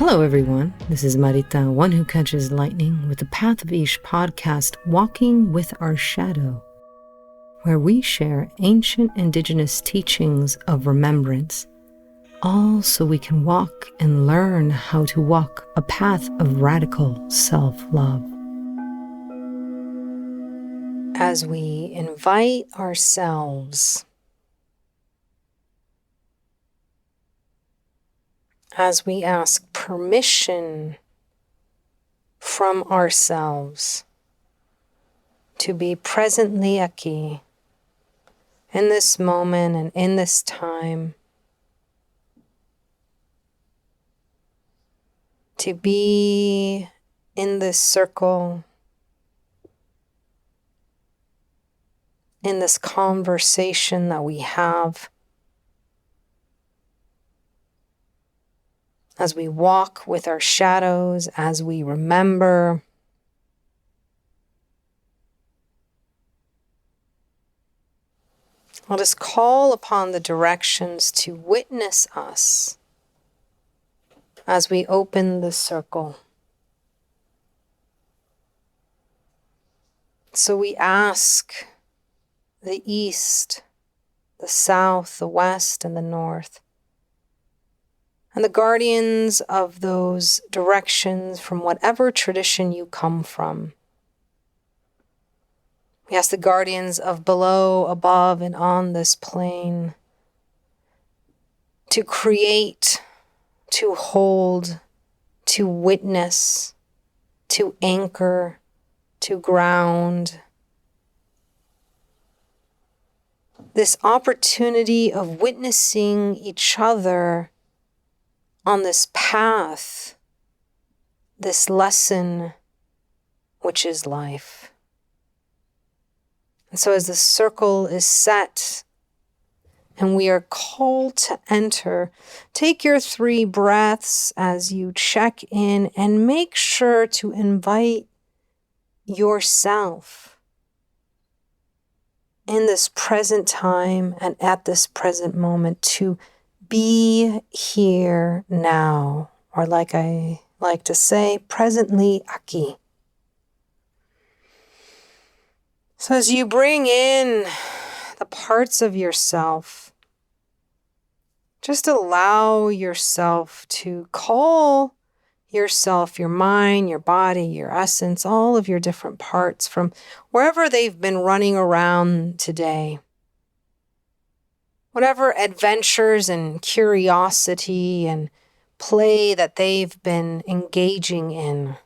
Hello everyone, this is Marita, one who catches lightning, with the Path of Ish podcast, Walking with Our Shadow, where we share ancient indigenous teachings of remembrance, all so we can walk and learn how to walk a path of radical self-love. As we invite ourselves, as we ask permission from ourselves to be presently aquí, in this moment and in this time, to be in this circle, in this conversation that we have, as we walk with our shadows, as we remember. Let us call upon the directions to witness us as we open the circle. So we ask the east, the south, the west, and the north, and the guardians of those directions from whatever tradition you come from. We ask the guardians of below, above, and on this plane to create, to hold, to witness, to anchor, to ground. This opportunity of witnessing each other on this path, this lesson, which is life. And so as the circle is set and we are called to enter, take your 3 breaths as you check in and make sure to invite yourself in this present time and at this present moment to be here now, or like I like to say, presently aquí. So as you bring in the parts of yourself, just allow yourself to call yourself, your mind, your body, your essence, all of your different parts from wherever they've been running around today. Whatever adventures and curiosity and play that they've been engaging in.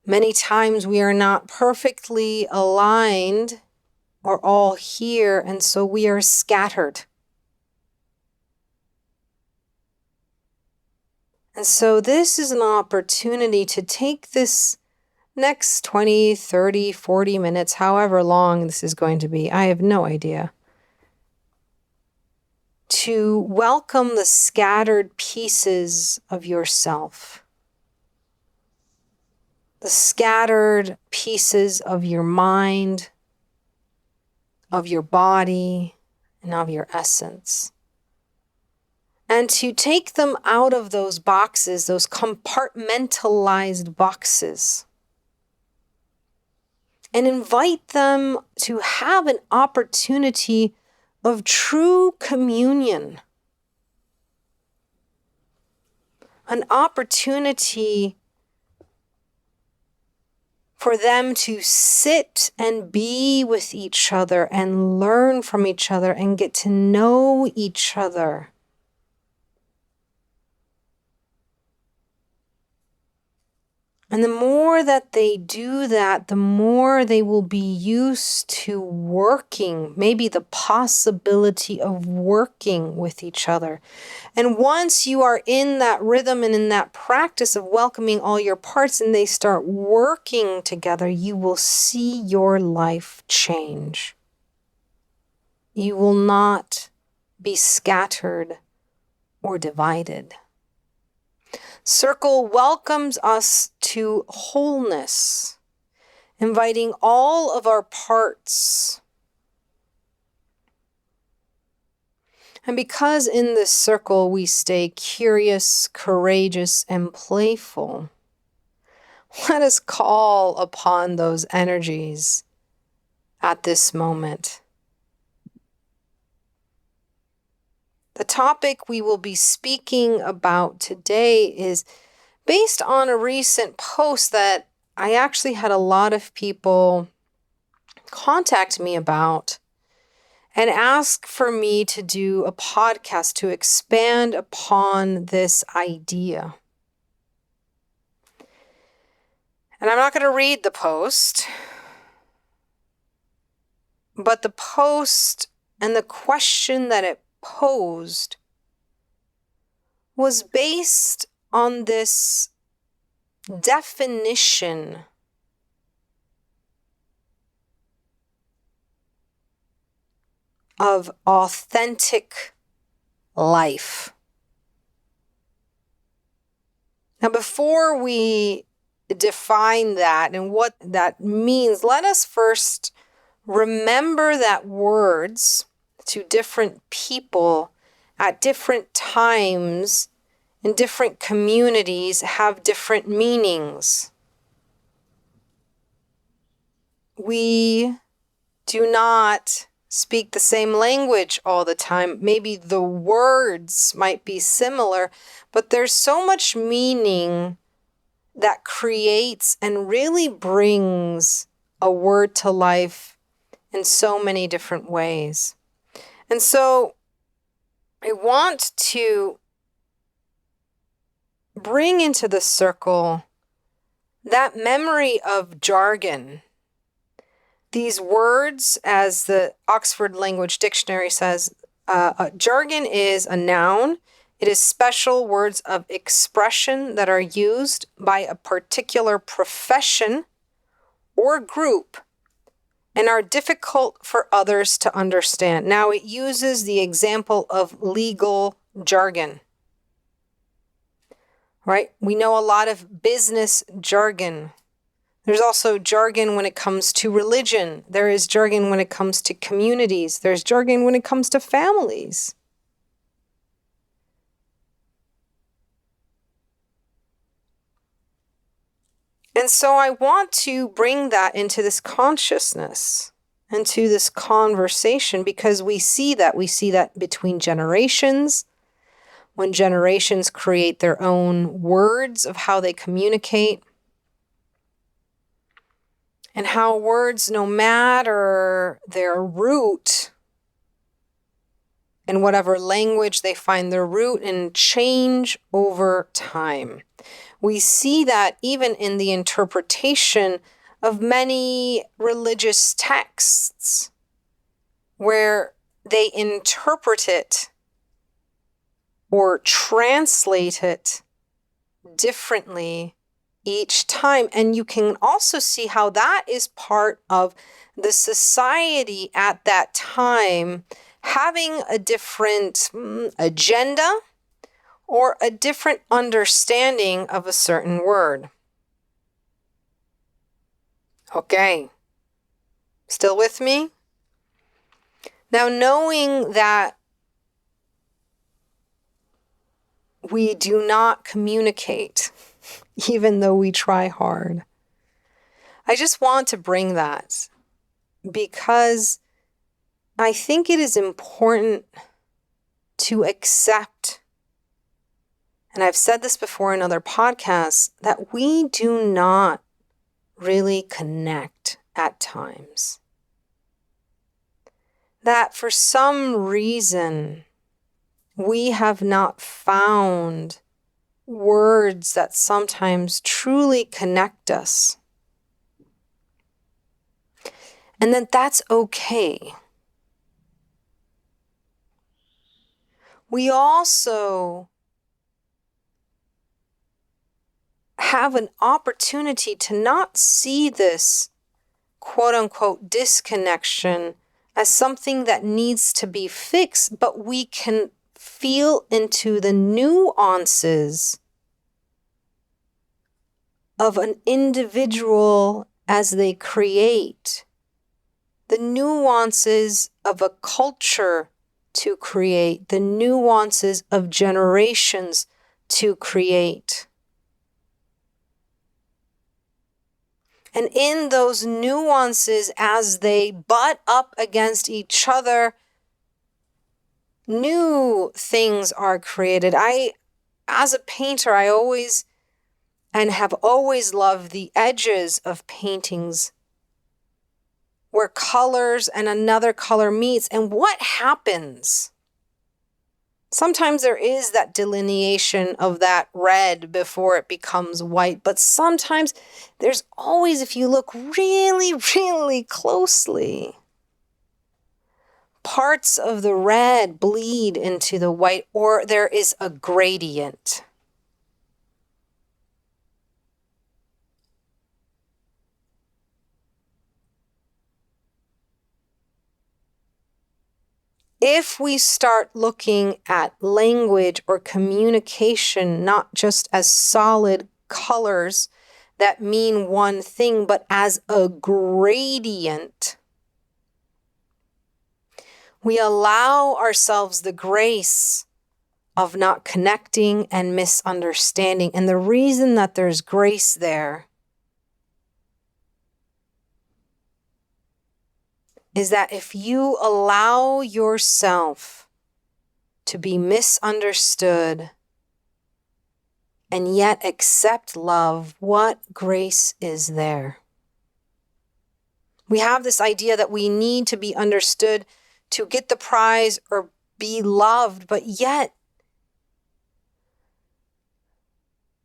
Many times we are not perfectly aligned or all here, and so we are scattered. And so this is an opportunity to take this next 20, 30, 40 minutes, however long this is going to be, I have no idea, to welcome the scattered pieces of yourself, the scattered pieces of your mind, of your body, and of your essence. And to take them out of those boxes, those compartmentalized boxes, and invite them to have an opportunity of true communion, an opportunity for them to sit and be with each other and learn from each other and get to know each other. And the more that they do that, the more they will be used to working, maybe the possibility of working with each other. And once you are in that rhythm and in that practice of welcoming all your parts and they start working together, you will see your life change. You will not be scattered or divided. Circle welcomes us to wholeness, inviting all of our parts And because in this circle we stay curious, courageous, and playful, let us call upon those energies at this moment. The topic we will be speaking about today is based on a recent post that I actually had a lot of people contact me about and ask for me to do a podcast to expand upon this idea. And I'm not going to read the post, but the post and the question that it posed was based on this definition of authentic life. Now, before we define that and what that means, let us first remember that words to different people at different times in different communities have different meanings. We do not speak the same language all the time. Maybe the words might be similar, but there's so much meaning that creates and really brings a word to life in so many different ways. And so I want to bring into the circle that memory of jargon. These words, as the Oxford Language Dictionary says, jargon is a noun. It is special words of expression that are used by a particular profession or group and are difficult for others to understand. Now, it uses the example of legal jargon, right? We know a lot of business jargon. There's also jargon when it comes to religion. There is jargon when it comes to communities. There's jargon when it comes to families. And so I want to bring that into this consciousness, into this conversation, because we see that between generations, when generations create their own words of how they communicate, and how words, no matter their root, in whatever language they find their root in, change over time. We see that even in the interpretation of many religious texts, where they interpret it or translate it differently each time. And you can also see how that is part of the society at that time having a different agenda or a different understanding of a certain word. Okay, still with me? Now, knowing that we do not communicate, even though we try hard, I just want to bring that because I think it is important to accept, and I've said this before in other podcasts, that we do not really connect at times. That for some reason, we have not found words that sometimes truly connect us. And that's okay. We also have an opportunity to not see this quote unquote disconnection as something that needs to be fixed, but we can feel into the nuances of an individual as they create, the nuances of a culture to create, the nuances of generations to create. And in those nuances, as they butt up against each other, new things are created. As a painter, I always and have always loved the edges of paintings where colors and another color meets. And what happens? Sometimes there is that delineation of that red before it becomes white, but sometimes there's always, if you look really, really closely, parts of the red bleed into the white, or there is a gradient. If we start looking at language or communication not just as solid colors that mean one thing, but as a gradient, we allow ourselves the grace of not connecting and misunderstanding. And the reason that there's grace there is that if you allow yourself to be misunderstood and yet accept love, what grace is there? We have this idea that we need to be understood to get the prize or be loved, but yet,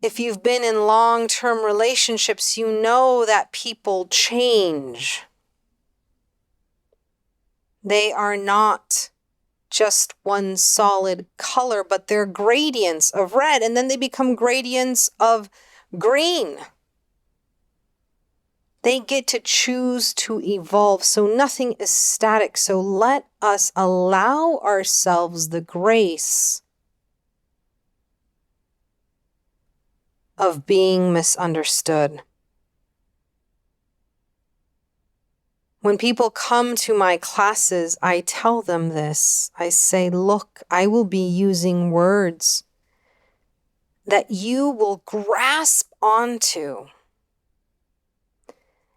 if you've been in long-term relationships, you know that people change. They are not just one solid color, but they're gradients of red, and then they become gradients of green. They get to choose to evolve, so nothing is static. So let us allow ourselves the grace of being misunderstood. When people come to my classes, I tell them this. I say, look, I will be using words that you will grasp onto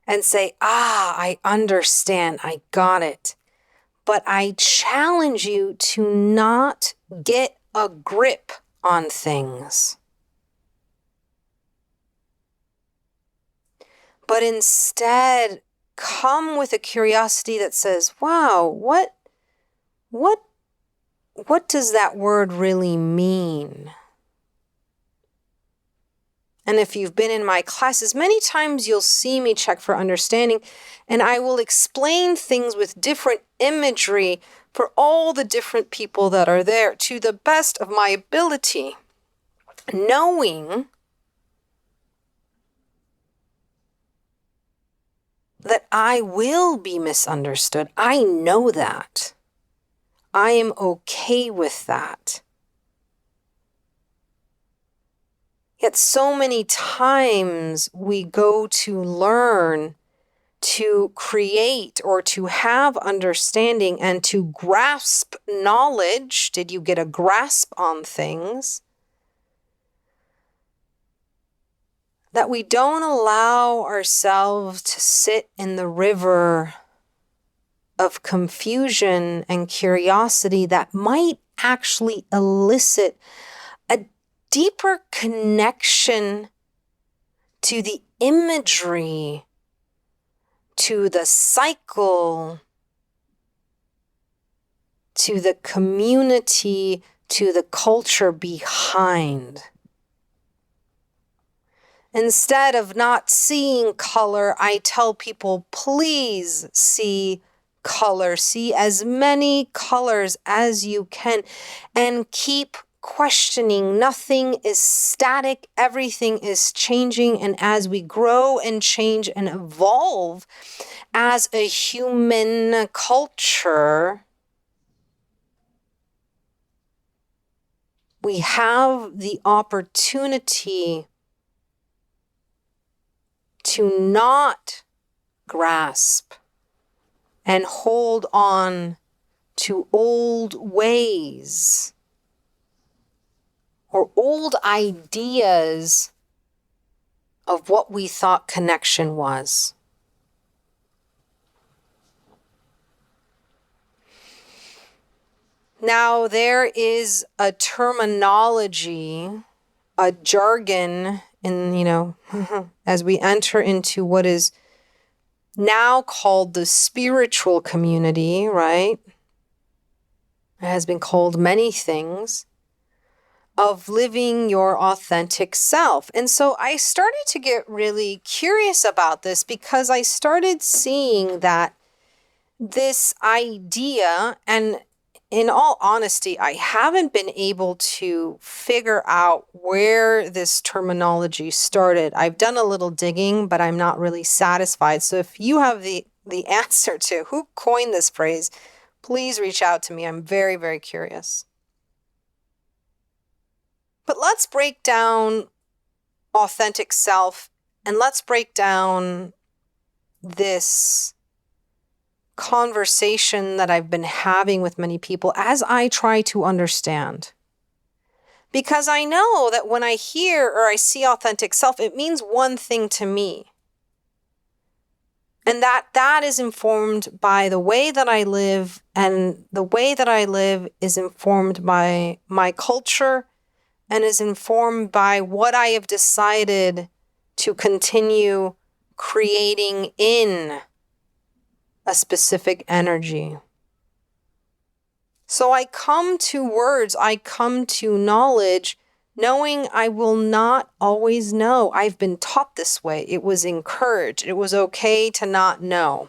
and say, I understand, I got it. But I challenge you to not get a grip on things, but instead come with a curiosity that says, wow, what does that word really mean? And if you've been in my classes, many times you'll see me check for understanding, and I will explain things with different imagery for all the different people that are there to the best of my ability, knowing that I will be misunderstood. I know that. I am okay with that. Yet so many times we go to learn, to create, or to have understanding and to grasp knowledge. Did you get a grasp on things? That we don't allow ourselves to sit in the river of confusion and curiosity that might actually elicit a deeper connection to the imagery, to the cycle, to the community, to the culture behind. Instead of not seeing color, I tell people, please see color. See as many colors as you can and keep questioning. Nothing is static. Everything is changing. And as we grow and change and evolve as a human culture, we have the opportunity to not grasp and hold on to old ways or old ideas of what we thought connection was. Now, there is a terminology, a jargon in, as we enter into what is now called the spiritual community, right? It has been called many things, of living your authentic self. And so I started to get really curious about this because I started seeing that this idea, and in all honesty, I haven't been able to figure out where this terminology started. I've done a little digging, but I'm not really satisfied. So if you have the answer to who coined this phrase, please reach out to me. I'm very, very curious. But let's break down authentic self, and let's break down this conversation that I've been having with many people as I try to understand. Because I know that when I hear or I see authentic self, it means one thing to me. And that is informed by the way that I live, and the way that I live is informed by my culture and is informed by what I have decided to continue creating in a specific energy. So I come to words, I come to knowledge, knowing I will not always know. I've been taught this way. It was encouraged. It was okay to not know.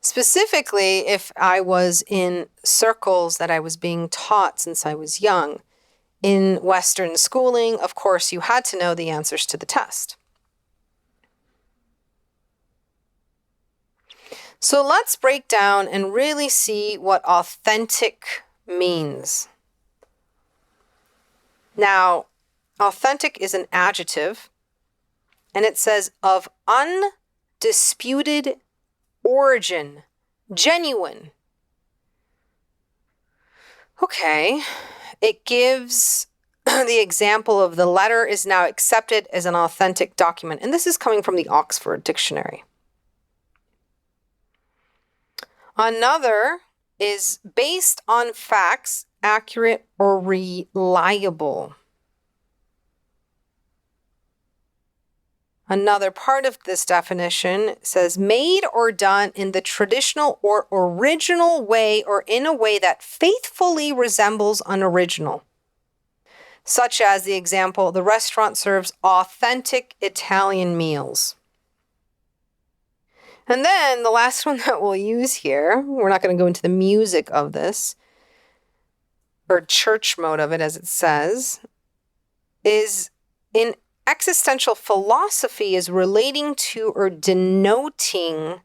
Specifically, if I was in circles that I was being taught since I was young. In Western schooling, of course, you had to know the answers to the test. So let's break down and really see what authentic means. Now, authentic is an adjective, and it says of undisputed origin, genuine. Okay, it gives the example of the letter is now accepted as an authentic document, and this is coming from the Oxford Dictionary. Another is based on facts, accurate or reliable. Another part of this definition says made or done in the traditional or original way or in a way that faithfully resembles an original. Such as the example, the restaurant serves authentic Italian meals. And then the last one that we'll use here, we're not going to go into the music of this, or church mode of it as it says, is in existential philosophy is relating to or denoting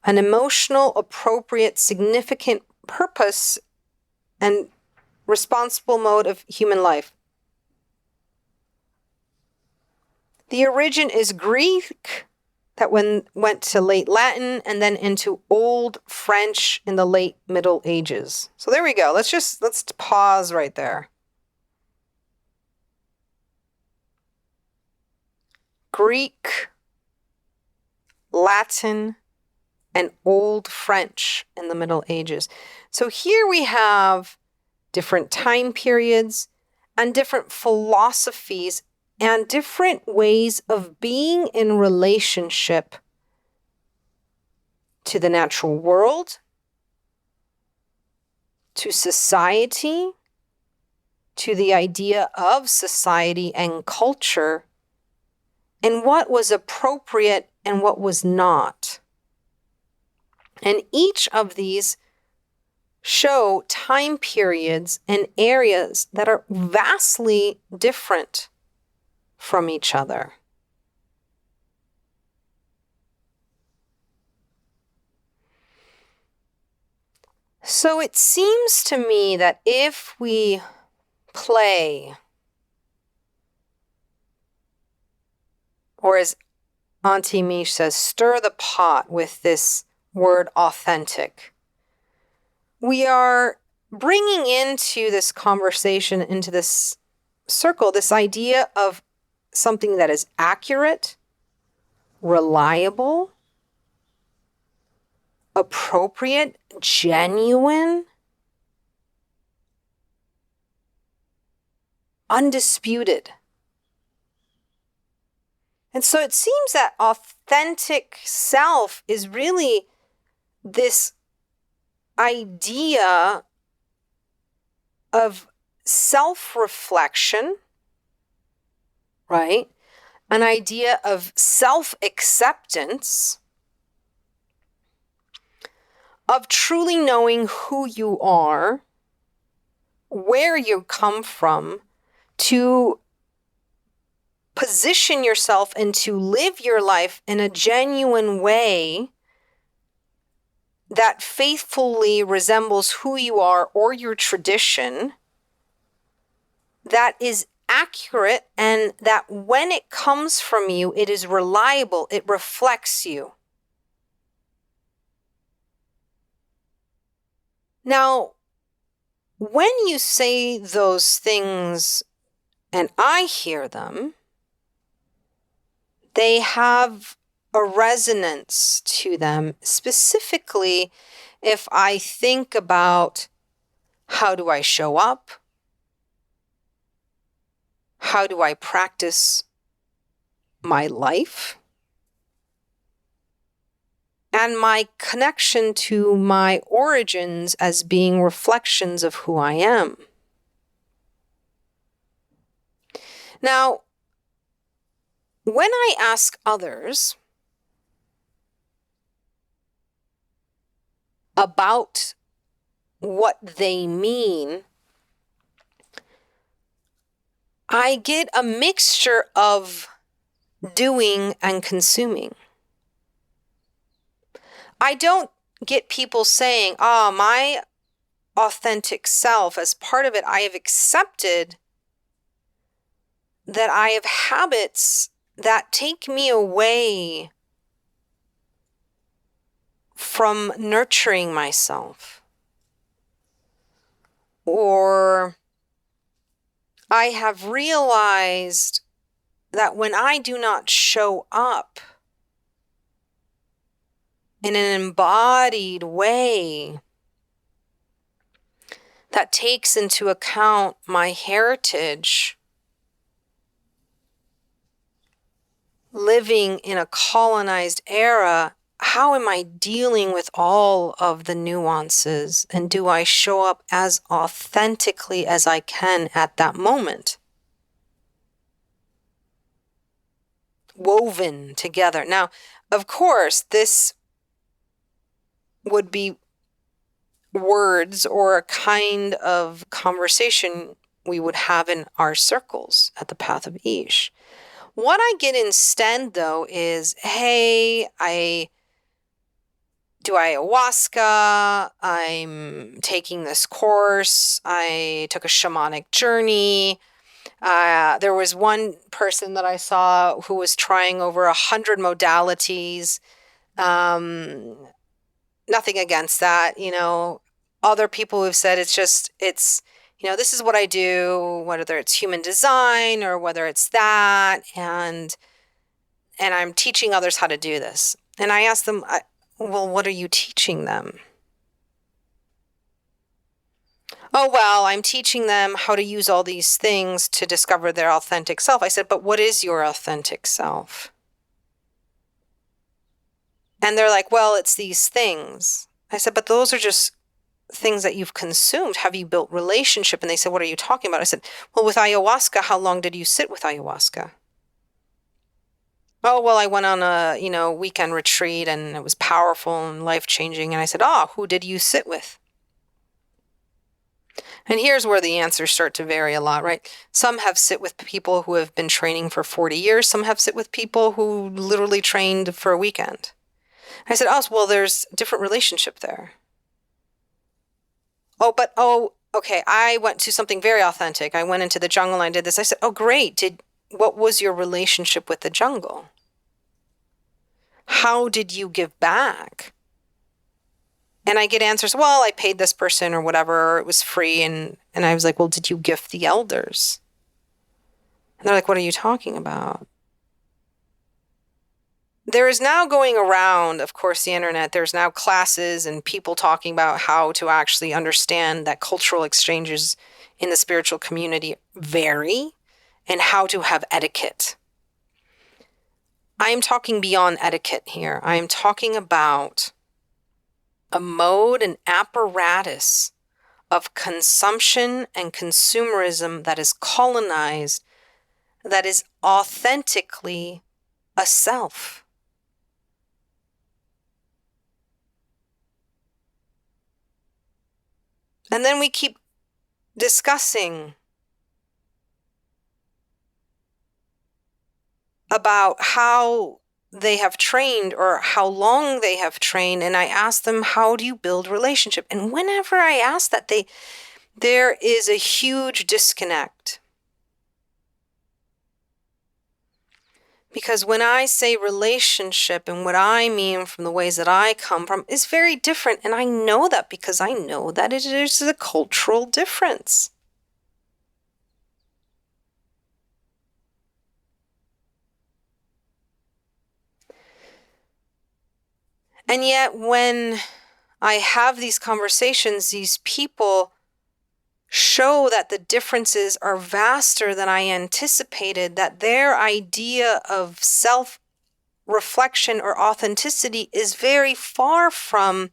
an emotional, appropriate, significant purpose and responsible mode of human life. The origin is Greek, that went to late Latin and then into Old French in the late Middle Ages. So there we go. Let's pause right there. Greek, Latin, and Old French in the Middle Ages. So here we have different time periods and different philosophies and different ways of being in relationship to the natural world, to society, to the idea of society and culture, and what was appropriate and what was not. And each of these show time periods and areas that are vastly different from each other. So it seems to me that if we play, or as Auntie Mish says, stir the pot with this word authentic, we are bringing into this conversation, into this circle, this idea of something that is accurate, reliable, appropriate, genuine, undisputed. And so it seems that authentic self is really this idea of self-reflection, right? An idea of self-acceptance, of truly knowing who you are, where you come from, to position yourself and to live your life in a genuine way that faithfully resembles who you are or your tradition, that is accurate, and that when it comes from you, it is reliable, it reflects you. Now, when you say those things and I hear them, they have a resonance to them, specifically if I think about how do I show up? How do I practice my life? And my connection to my origins as being reflections of who I am. Now, when I ask others about what they mean, I get a mixture of doing and consuming. I don't get people saying, my authentic self, as part of it, I have accepted that I have habits that take me away from nurturing myself. Or I have realized that when I do not show up in an embodied way that takes into account my heritage, living in a colonized era, how am I dealing with all of the nuances? And do I show up as authentically as I can at that moment? Woven together. Now, of course, this would be words or a kind of conversation we would have in our circles at the Path of Ish. What I get instead, though, is, hey, I do ayahuasca, I'm taking this course, I took a shamanic journey. There was one person that I saw who was trying over 100 modalities. Nothing against that, Other people who've said it's, this is what I do, whether it's human design or whether it's that, and I'm teaching others how to do this. And I asked them, well, what are you teaching them? Oh, well, I'm teaching them how to use all these things to discover their authentic self. I said, but what is your authentic self? And they're like, well, it's these things. I said, but those are just things that you've consumed. Have you built relationship? And they said, what are you talking about? I said, well, with ayahuasca, how long did you sit with ayahuasca? Oh, well, I went on a, weekend retreat and it was powerful and life-changing. And I said, who did you sit with? And here's where the answers start to vary a lot, right? Some have sit with people who have been training for 40 years. Some have sit with people who literally trained for a weekend. I said, well, there's a different relationship there. Okay, I went to something very authentic. I went into the jungle and I did this. I said, oh, great. What was your relationship with the jungle? How did you give back? And I get answers, well, I paid this person or whatever, or it was free. And I was like, well, did you gift the elders? And they're like, what are you talking about? There is now going around, of course, the internet, there's now classes and people talking about how to actually understand that cultural exchanges in the spiritual community vary and how to have etiquette. I am talking beyond etiquette here. I am talking about a mode and apparatus of consumption and consumerism that is colonized, that is authentically a self. And then we keep discussing about how they have trained or how long they have trained. And I ask them, how do you build relationship? And whenever I ask that, there is a huge disconnect. Because when I say relationship and what I mean from the ways that I come from is very different. And I know that because I know that it is a cultural difference. And yet when I have these conversations, these people show that the differences are vaster than I anticipated, that their idea of self-reflection or authenticity is very far from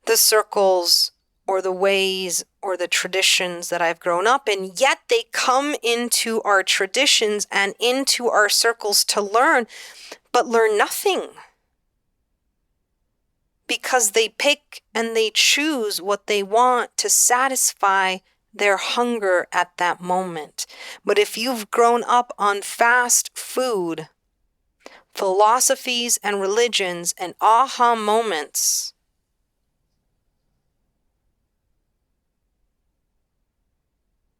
the circles or the ways or the traditions that I've grown up in, yet they come into our traditions and into our circles to learn, but learn nothing. Because they pick and they choose what they want to satisfy their hunger at that moment. But if you've grown up on fast food, philosophies and religions and aha moments,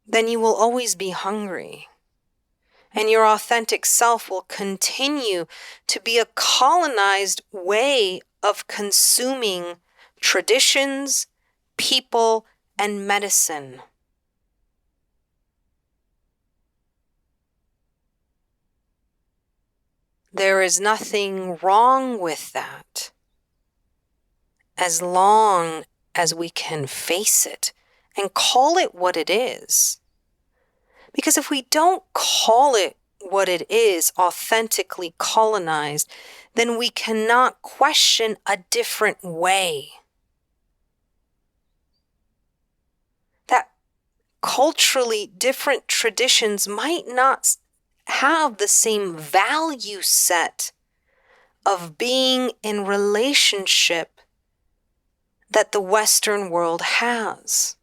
then you will always be hungry. And your authentic self will continue to be a colonized way of consuming traditions, people, and medicine. There is nothing wrong with that, as long as we can face it and call it what it is. Because if we don't call it what it is, authentically colonized, then we cannot question a different way. That culturally different traditions might not have the same value set of being in relationship that the Western world has.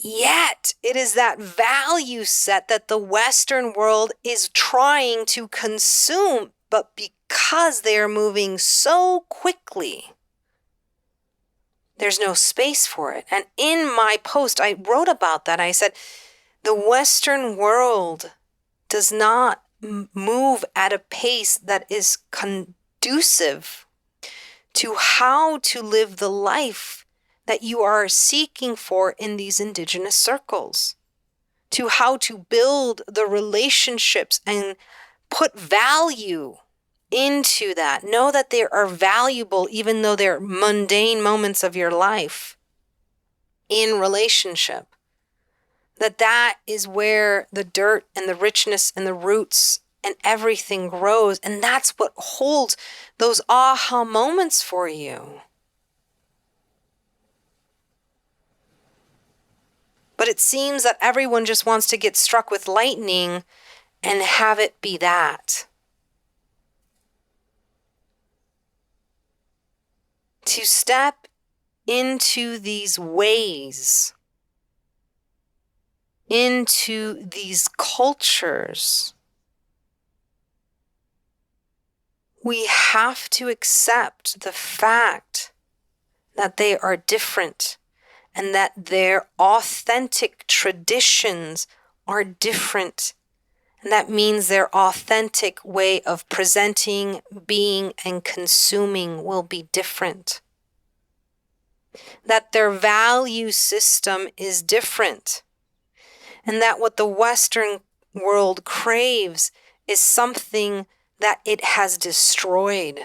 Yet, it is that value set that the Western world is trying to consume, but because they are moving so quickly, there's no space for it. And in my post, I wrote about that. I said, the Western world does not move at a pace that is conducive to how to live the life that you are seeking for in these indigenous circles, to how to build the relationships and put value into that. Know that they are valuable, even though they're mundane moments of your life in relationship. That is where the dirt and the richness and the roots and everything grows. And that's what holds those aha moments for you. But it seems that everyone just wants to get struck with lightning and have it be that. To step into these ways, into these cultures, we have to accept the fact that they are different and that their authentic traditions are different And that means their authentic way of presenting, being, and consuming will be different. That their value system is different. And that what the Western world craves is something that it has destroyed.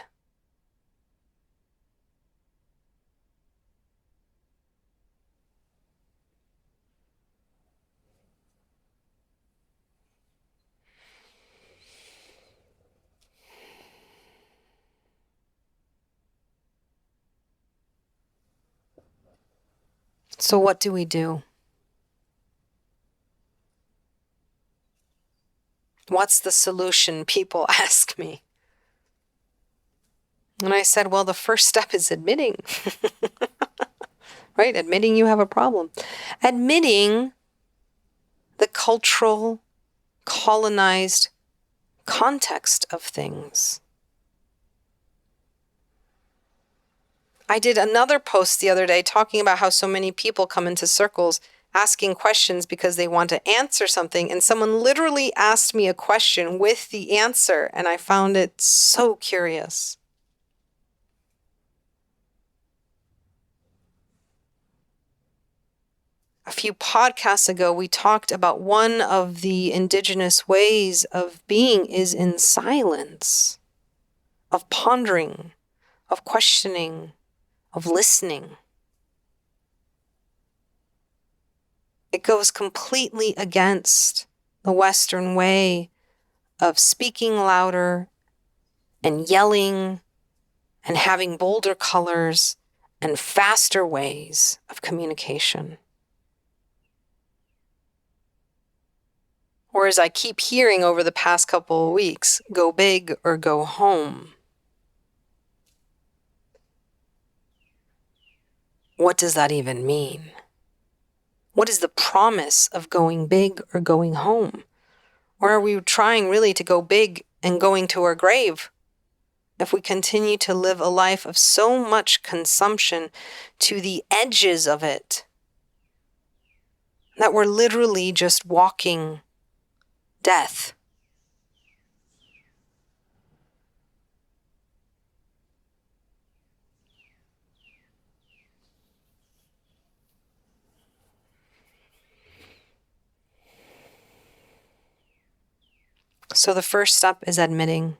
So what do we do? What's the solution? People ask me. And I said, well, the first step is admitting, right? Admitting you have a problem. Admitting the cultural, colonized context of things. I did another post the other day talking about how so many people come into circles asking questions because they want to answer something, and someone literally asked me a question with the answer, and I found it so curious. A few podcasts ago, we talked about one of the indigenous ways of being is in silence, of pondering, of questioning, of listening. It goes completely against the Western way of speaking louder and yelling and having bolder colors and faster ways of communication. Or as I keep hearing over the past couple of weeks, go big or go home. What does that even mean? What is the promise of going big or going home? Or are we trying really to go big and going to our grave? If we continue to live a life of so much consumption to the edges of it, that we're literally just walking death. So the first step is admitting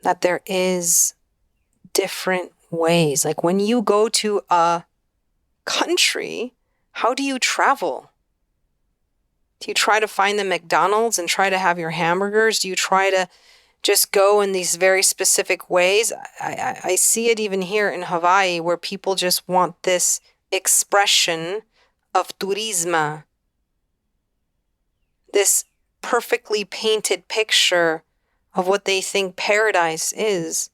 that there is different ways. Like when you go to a country, how do you travel? Do you try to find the McDonald's and try to have your hamburgers? Do you try to just go in these very specific ways? I see it even here in Hawaii where people just want this expression of turismo, this perfectly painted picture of what they think paradise is.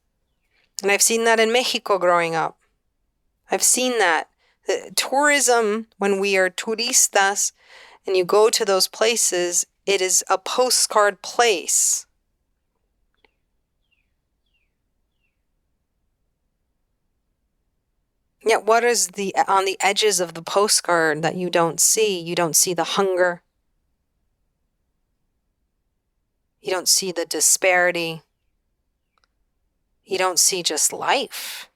And I've seen that in Mexico growing up. I've seen that. The tourism, when we are turistas and you go to those places, it is a postcard place. Yet what is on the edges of the postcard that you don't see? You don't see the hunger. You don't see the disparity. You don't see just life.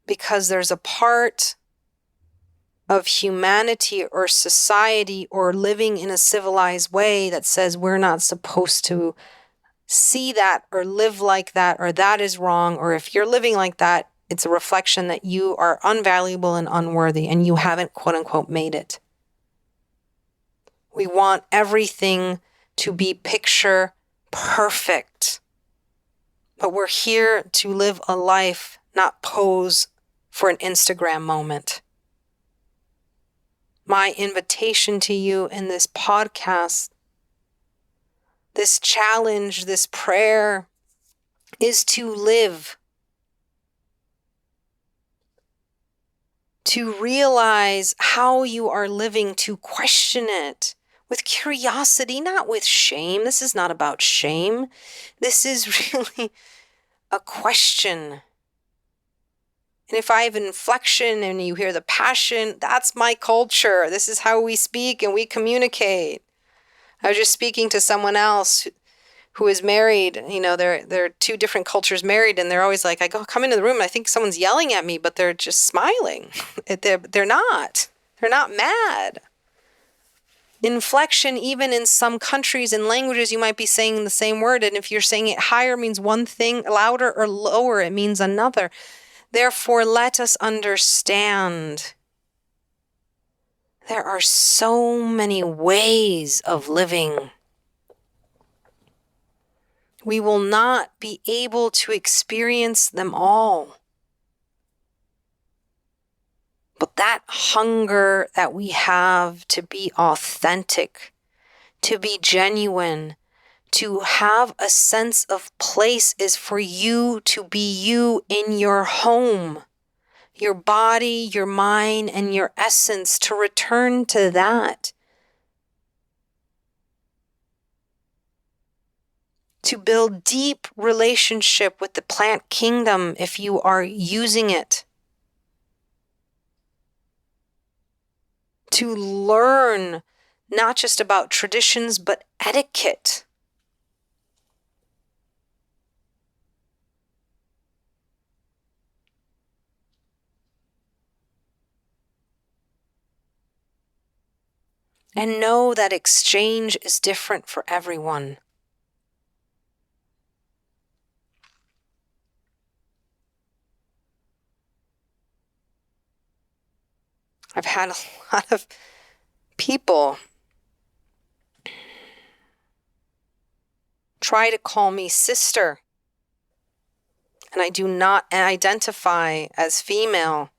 Because there's a part of humanity or society or living in a civilized way that says we're not supposed to see that or live like that, or that is wrong, or if you're living like that, it's a reflection that you are unvaluable and unworthy and you haven't, quote unquote, made it. We want everything to be picture perfect. But we're here to live a life, not pose for an Instagram moment. My invitation to you in this podcast, this challenge, this prayer, is to live. To realize how you are living, to question it with curiosity, not with shame. This is not about shame. This is really a question. And if I have inflection and you hear the passion, that's my culture. This is how we speak and we communicate. I was just speaking to someone else who is married. You know, they're two different cultures married, and they're always like, come into the room and I think someone's yelling at me, but they're just smiling. They're not. They're not mad. Inflection, even in some countries and languages, you might be saying the same word, and if you're saying it higher means one thing, louder or lower, it means another. Therefore, let us understand there are so many ways of living. We will not be able to experience them all. But that hunger that we have to be authentic, to be genuine, to have a sense of place is for you to be you in your home, your body, your mind, and your essence, to return to that. To build deep relationship with the plant kingdom if you are using it. To learn not just about traditions, but etiquette. And know that exchange is different for everyone. I've had a lot of people try to call me sister, and I do not identify as female.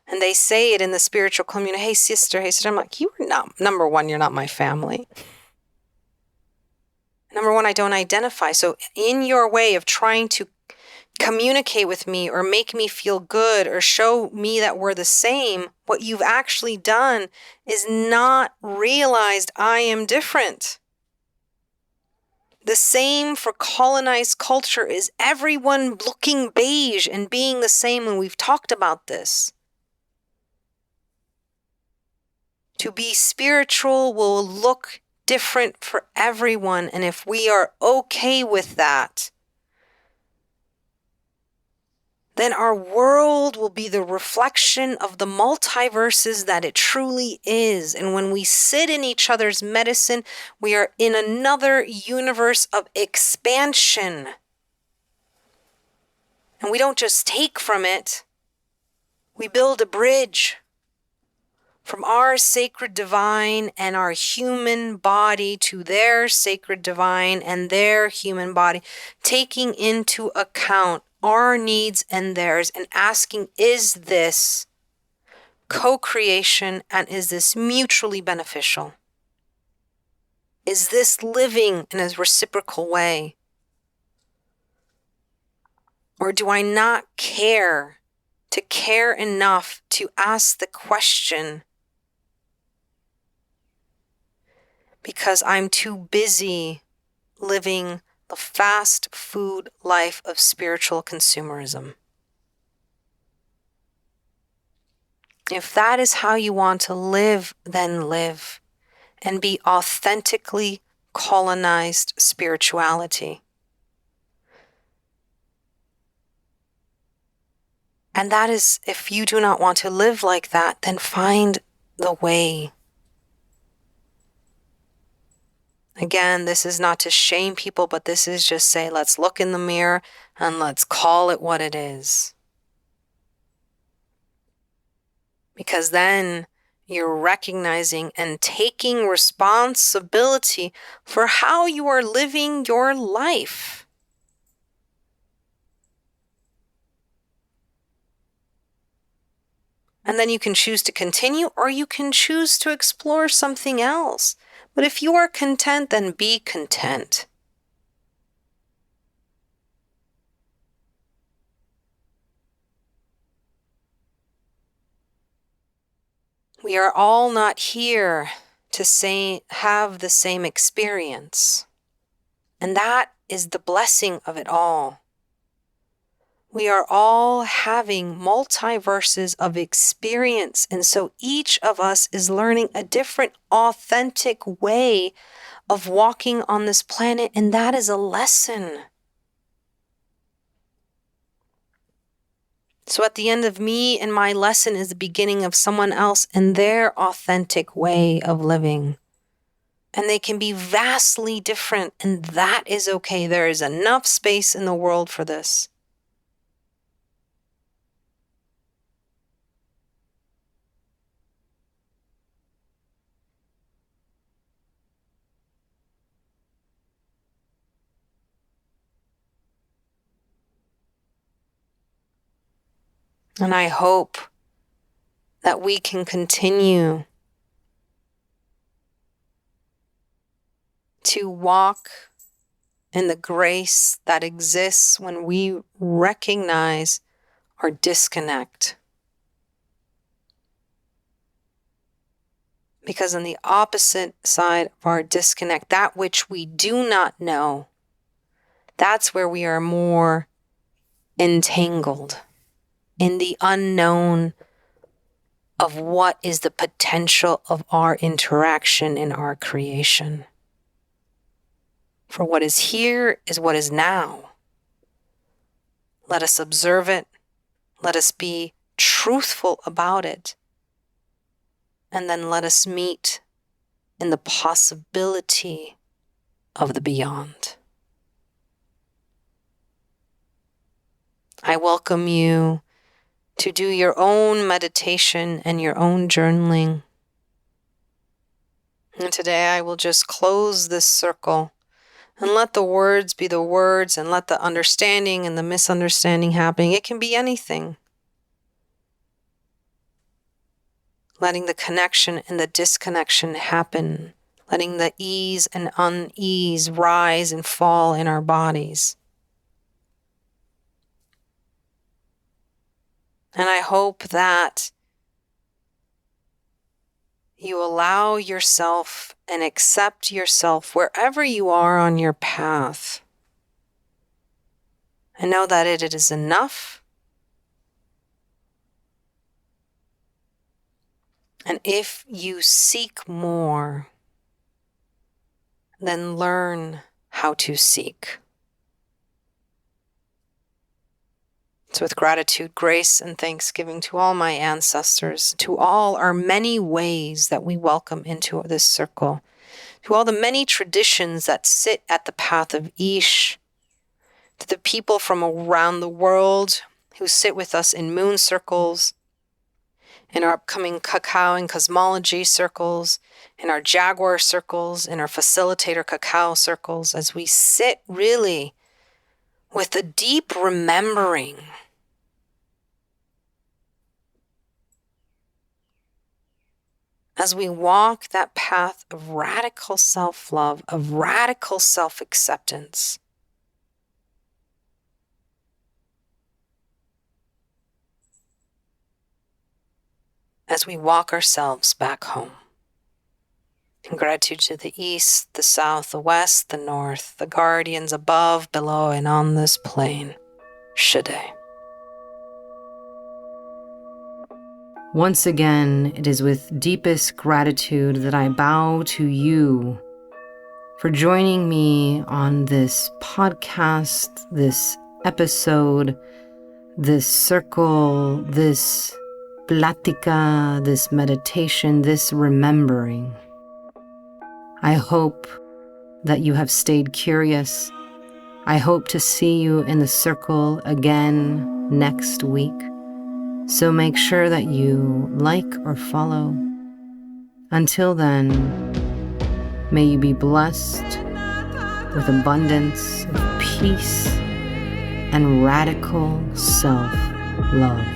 And they say it in the spiritual community, hey sister, hey sister. I'm like, you are not, number one, you're not my family. Number one, I don't identify. So in your way of trying to communicate with me or make me feel good or show me that we're the same, what you've actually done is not realized I am different. The same for colonized culture is everyone looking beige and being the same, and we've talked about this. To be spiritual will look different for everyone, and if we are okay with that, then our world will be the reflection of the multiverses that it truly is. And when we sit in each other's medicine, we are in another universe of expansion. And we don't just take from it, we build a bridge from our sacred divine and our human body to their sacred divine and their human body, taking into account our needs and theirs and asking, is this co-creation and is this mutually beneficial? Is this living in a reciprocal way? Or do I not care to care enough to ask the question because I'm too busy living the fast food life of spiritual consumerism? If that is how you want to live, then live and be authentically colonized spirituality. And that is, if you do not want to live like that, then find the way. Again, this is not to shame people, but this is just say, let's look in the mirror and let's call it what it is. Because then you're recognizing and taking responsibility for how you are living your life. And then you can choose to continue or you can choose to explore something else. But if you are content, then be content. We are all not here to have the same experience. And that is the blessing of it all. We are all having multiverses of experience. And so each of us is learning a different, authentic way of walking on this planet. And that is a lesson. So at the end of me and my lesson is the beginning of someone else and their authentic way of living. And they can be vastly different, and that is okay. There is enough space in the world for this. And I hope that we can continue to walk in the grace that exists when we recognize our disconnect. Because on the opposite side of our disconnect, that which we do not know, that's where we are more entangled in the unknown of what is the potential of our interaction in our creation. For what is here is what is now. Let us observe it. Let us be truthful about it. And then let us meet in the possibility of the beyond. I welcome you to do your own meditation and your own journaling. And today I will just close this circle and let the words be the words and let the understanding and the misunderstanding happen. It can be anything. Letting the connection and the disconnection happen. Letting the ease and unease rise and fall in our bodies. And I hope that you allow yourself and accept yourself wherever you are on your path. And know that it is enough. And if you seek more, then learn how to seek. So with gratitude, grace, and thanksgiving to all my ancestors, to all our many ways that we welcome into this circle, to all the many traditions that sit at the path of Ish, to the people from around the world who sit with us in moon circles, in our upcoming cacao and cosmology circles, in our jaguar circles, in our facilitator cacao circles, as we sit really with a deep remembering as we walk that path of radical self-love, of radical self-acceptance. As we walk ourselves back home. In gratitude to the east, the south, the west, the north, the guardians above, below, and on this plane. Shade. Once again, it is with deepest gratitude that I bow to you for joining me on this podcast, this episode, this circle, this plática, this meditation, this remembering. I hope that you have stayed curious. I hope to see you in the circle again next week. So make sure that you like or follow. Until then, may you be blessed with abundance of peace and radical self-love.